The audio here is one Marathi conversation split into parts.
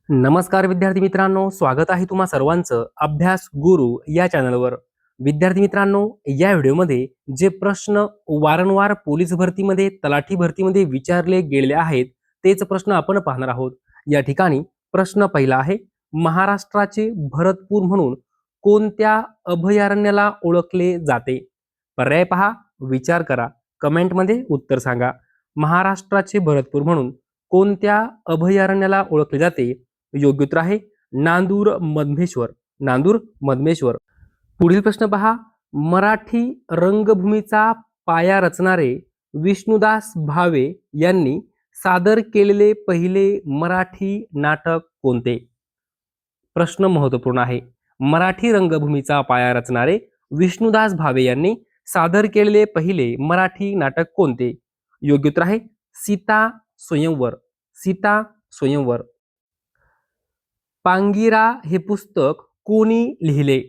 नमस्कार विद्यार्थी मित्रांनो, स्वागत आहे तुम्हा सर्वांचं अभ्यास गुरु या चॅनलवर. विद्यार्थी मित्रांनो, या व्हिडिओमध्ये जे प्रश्न वारंवार पोलीस भरतीमध्ये, तलाठी भरतीमध्ये विचारले गेलेले आहेत, तेच प्रश्न आपण पाहणार आहोत. या ठिकाणी प्रश्न पहिला आहे, महाराष्ट्राचे भरतपूर म्हणून कोणत्या अभयारण्याला ओळखले जाते? पर्याय पहा, विचार करा, कमेंटमध्ये उत्तर सांगा. महाराष्ट्राचे भरतपूर म्हणून कोणत्या अभयारण्याला ओळखले जाते? योग्य उत्तर आहे नांदूर मधमेश्वर. नांदूर मधमेश्वर. पुढील प्रश्न पहा, मराठी रंगभूमीचा पाया रचणारे विष्णुदास भावे यांनी सादर केलेले पहिले मराठी नाटक कोणते? प्रश्न महत्वपूर्ण आहे. मराठी रंगभूमीचा पाया रचणारे विष्णुदास भावे यांनी सादर केलेले पहिले मराठी नाटक कोणते? योग्य उत्तर आहे सीता स्वयंवर. सीता स्वयंवर. पांगिरा हे पुस्तक कोणी लिहिले?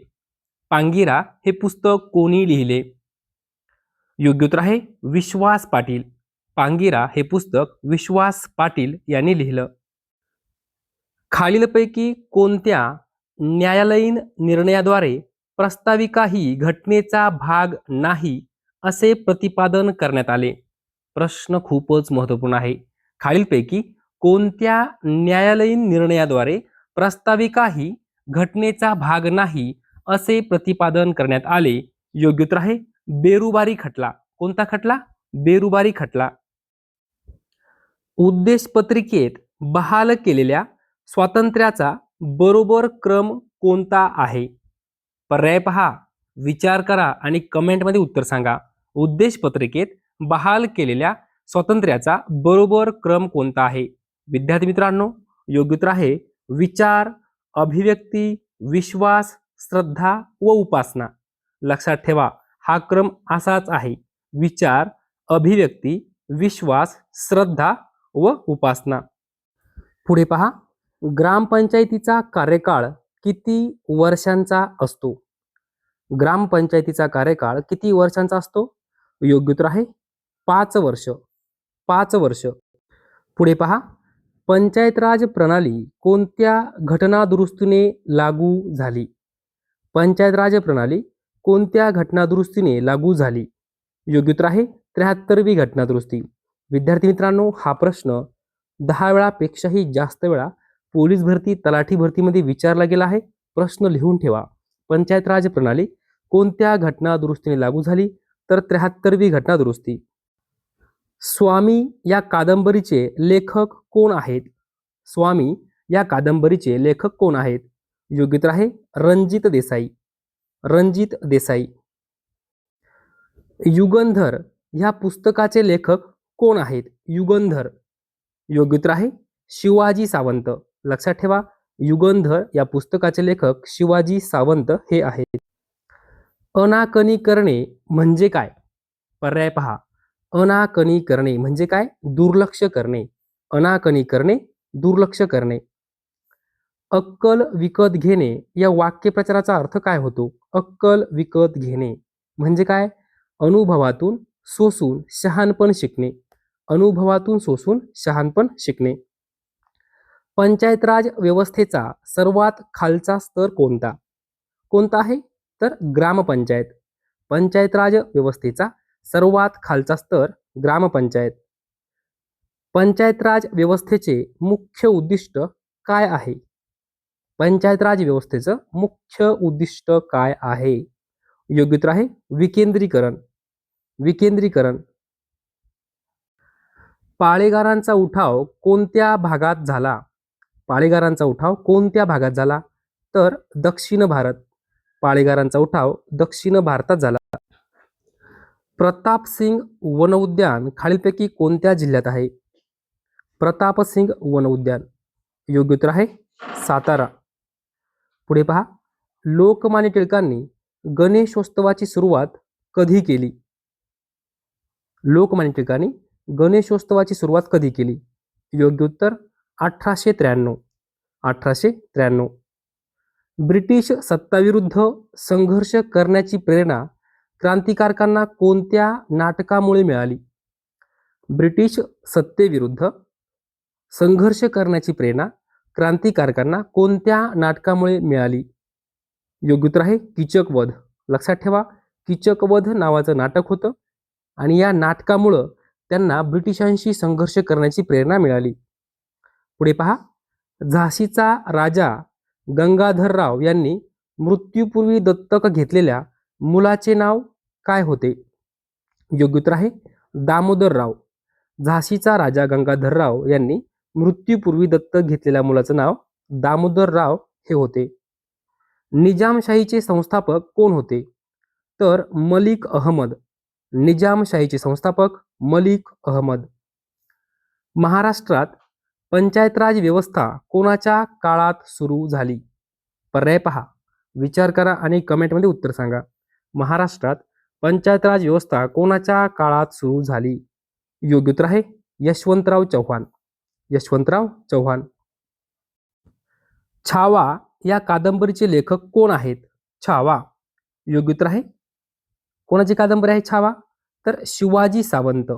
पांगिरा हे पुस्तक कोणी लिहिले? योग्य उत्तर आहे विश्वास पाटील. पांगिरा हे पुस्तक विश्वास पाटील यांनी लिहिलं. खालीलपैकी कोणत्या न्यायालयीन निर्णयाद्वारे प्रस्ताविका ही घटनेचा भाग नाही असे प्रतिपादन करण्यात आले? प्रश्न खूपच महत्त्वपूर्ण आहे. खालीलपैकी कोणत्या न्यायालयीन निर्णयाद्वारे प्रस्ताविका ही घटनेचा भाग नाही असे प्रतिपादन करण्यात आले? योग्य उत्तर आहे बेरुबारी खटला. कोणता खटला? बेरुबारी खटला. उद्देश पत्रिकेत बहाल केलेल्या स्वातंत्र्याचा बरोबर क्रम कोणता आहे? पर्याय पहा, विचार करा आणि कमेंटमध्ये उत्तर सांगा. उद्देश पत्रिकेत बहाल केलेल्या स्वातंत्र्याचा बरोबर क्रम कोणता आहे? विद्यार्थी मित्रांनो, योग्य उत्तर आहे विचार, अभिव्यक्ती, विश्वास, श्रद्धा व उपासना. लक्षात ठेवा, हा क्रम असाच आहे. विचार, अभिव्यक्ती, विश्वास, श्रद्धा व उपासना. पुढे पहा, ग्रामपंचायतीचा कार्यकाळ किती वर्षांचा असतो? ग्रामपंचायतीचा कार्यकाळ किती वर्षांचा असतो? योग्य उत्तर आहे 5 वर्ष. 5 वर्ष. पुढे पहा, पंचायत राज प्रणाली कोणत्या घटनादुरुस्तीने लागू झाली? पंचायत राज प्रणाली कोणत्या घटनादुरुस्तीने लागू झाली? योग्य उत्तर आहे 73वी घटनादुरुस्ती. विद्यार्थी मित्रांनो, हा प्रश्न 10 वेळापेक्षाही जास्त वेळा पोलीस भरती, तलाठी भरतीमध्ये विचारला गेला आहे. प्रश्न लिहून ठेवा. पंचायत राज प्रणाली कोणत्या घटनादुरुस्तीने लागू झाली? तर 73वी घटनादुरुस्ती. स्वामी या कादंबरीचे लेखक कोण आहेत? स्वामी या कादंबरीचे लेखक कोण आहेत? योग्य उत्तर आहे रणजित देसाई. रणजित देसाई. युगंधर ह्या पुस्तकाचे लेखक कोण आहेत? युगंधर. योग्य उत्तर आहे शिवाजी सावंत. लक्षात ठेवा, युगंधर या पुस्तकाचे लेखक शिवाजी सावंत हे आहेत. अनाकनी म्हणजे काय? पर्याय पहा, अनाकनी करणे म्हणजे काय? दुर्लक्ष करणे. अनाकनी करणे, दुर्लक्ष करणे. अक्कल विकत घेणे या वाक्यप्रचाराचा अर्थ काय होतो? अक्कल विकत घेणे म्हणजे काय? अनुभवातून सोसून शहाणपण शिकणे. अनुभवातून सोसून शहाणपण शिकणे. पंचायत राज व्यवस्थेचा सर्वात खालचा स्तर कोणता? कोणता आहे? तर ग्रामपंचायत. पंचायत राज व्यवस्थेचा सर्वात खालचा स्तर ग्रामपंचायत. पंचायत राज व्यवस्थेचे मुख्य उद्दिष्ट काय आहे? पंचायत राज व्यवस्थेचं मुख्य उद्दिष्ट काय आहे? योग्य उत्तर आहे विकेंद्रीकरण. विकेंद्रीकरण. पाळेगारांचा उठाव कोणत्या भागात झाला? पाळेगारांचा उठाव कोणत्या भागात झाला? तर दक्षिण भारत. पाळेगारांचा उठाव दक्षिण भारतात झाला. प्रतापसिंग वन उद्यान खालीलपैकी कोणत्या जिल्ह्यात आहे? प्रतापसिंग वन उद्यान. योग्य उत्तर आहे सातारा. पुढे पहा, लोकमान्य टिळकांनी गणेशोत्सवाची सुरुवात कधी केली? लोकमान्य टिळकांनी गणेशोत्सवाची सुरुवात कधी केली? योग्य उत्तर 1893. 1893. ब्रिटिश सत्ताविरुद्ध संघर्ष करण्याची प्रेरणा क्रांतिकारकांना कोणत्या नाटकामुळे मिळाली? ब्रिटिश सत्तेविरुद्ध संघर्ष करण्याची प्रेरणा क्रांतिकारकांना कोणत्या नाटकामुळे मिळाली? योग्य उत्तर आहे कीचकवध. लक्षात ठेवा, कीचकवध नावाचं नाटक होतं आणि या नाटकामुळं त्यांना ब्रिटिशांशी संघर्ष करण्याची प्रेरणा मिळाली. पुढे पहा, झाशीचा राजा गंगाधरराव यांनी मृत्यूपूर्वी दत्तक घेतलेल्या मुलाचे नाव काय होते? योग्य उत्तर आहे दामोदरराव. झाशीचा राजा गंगाधरराव यांनी मृत्यूपूर्वी दत्तक घेतलेल्या मुलाचं नाव दामोदरराव हे होते. निजामशाहीचे संस्थापक कोण होते? तर मलिक अहमद. निजामशाहीचे संस्थापक मलिक अहमद. महाराष्ट्रात पंचायत राज व्यवस्था कोणाच्या काळात सुरू झाली? पर्याय पहा, विचार करा आणि कमेंटमध्ये उत्तर सांगा. महाराष्ट्रात पंचायत राज व्यवस्था कोणाच्या काळात सुरू झाली? योग्य उत्तर आहे यशवंतराव चव्हाण. यशवंतराव चव्हाण. छावा या कादंबरीचे लेखक कोण आहेत? छावा. योग्य उत्तर आहे, कोणाची कादंबरी आहे छावा? तर शिवाजी सावंत.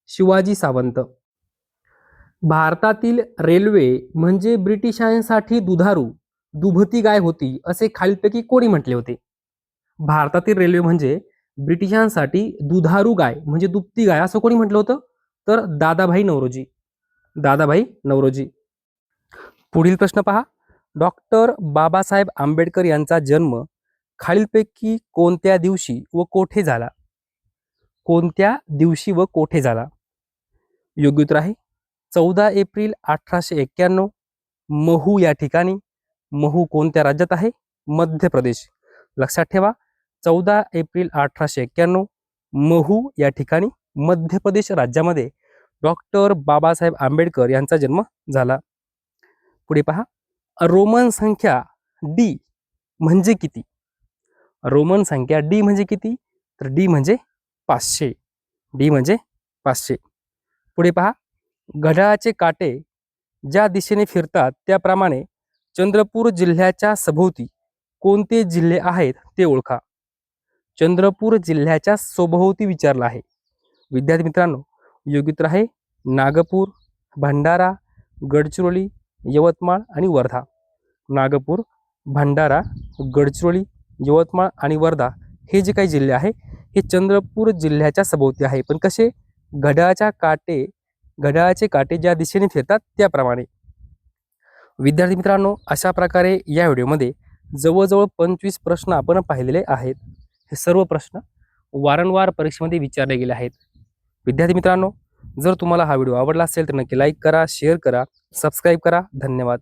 शिवाजी सावंत. भारतातील रेल्वे म्हणजे ब्रिटिशांसाठी दुभती गाय होती असे खालीलपैकी कोणी म्हटले होते? भारतातील रेल्वे म्हणजे ब्रिटिशांसाठी दुधारू गाय म्हणजे दुभती गाय असं कोणी म्हटलं होतं? तर दादाभाई नौरोजी. दादाभाई नौरोजी. पुढील प्रश्न पहा, डॉक्टर बाबासाहेब आंबेडकर यांचा जन्म खालीलपैकी कोणत्या दिवशी व कोठे झाला? कोणत्या दिवशी व कोठे झाला? योग्य उत्तर आहे 14 एप्रिल 1891 महू या ठिकाणी. महू कोणत्या राज्यात आहे? मध्य प्रदेश. लक्षात ठेवा, 14 एप्रिल 1891 महू या ठिकाणी मध्य प्रदेश राज्यामध्ये डॉक्टर बाबासाहेब आंबेडकर यांचा जन्म झाला. पुढे पहा, रोमन संख्या डी म्हणजे किती? रोमन संख्या डी म्हणजे किती? तर डी म्हणजे 500. डी म्हणजे 500. पुढे पहा, घड्याळाचे काटे ज्या दिशेने फिरतात त्याप्रमाणे चंद्रपूर जिल्ह्याच्या सभोवती कोणते जिल्हे आहेत ते ओळखा. चंद्रपूर जिल्ह्याच्या सभोवती विचारलं आहे. विद्यार्थी मित्रांनो, योग्य उत्तर आहे नागपूर, भंडारा, गडचिरोली, यवतमाळ आणि वर्धा. नागपूर, भंडारा, गडचिरोली, यवतमाळ आणि वर्धा हे जे काही जिल्हे आहे हे चंद्रपूर जिल्ह्याच्या सभोवती आहे. पण कसे? घड्याळाचे काटे ज्या दिशेने फिरतात त्याप्रमाणे. विद्यार्थी मित्रांनो, अशा प्रकारे या व्हिडिओमध्ये जवळजवळ 25 प्रश्न आपण पाहिलेले आहेत. हे सर्व प्रश्न वारंवार परीक्षेमध्ये विचारले गेले आहेत. विद्यार्थी मित्रांनो, जर तुम्हाला हा व्हिडिओ आवडला असेल तर नक्की लाईक करा, शेअर करा, सबस्क्राईब करा. धन्यवाद.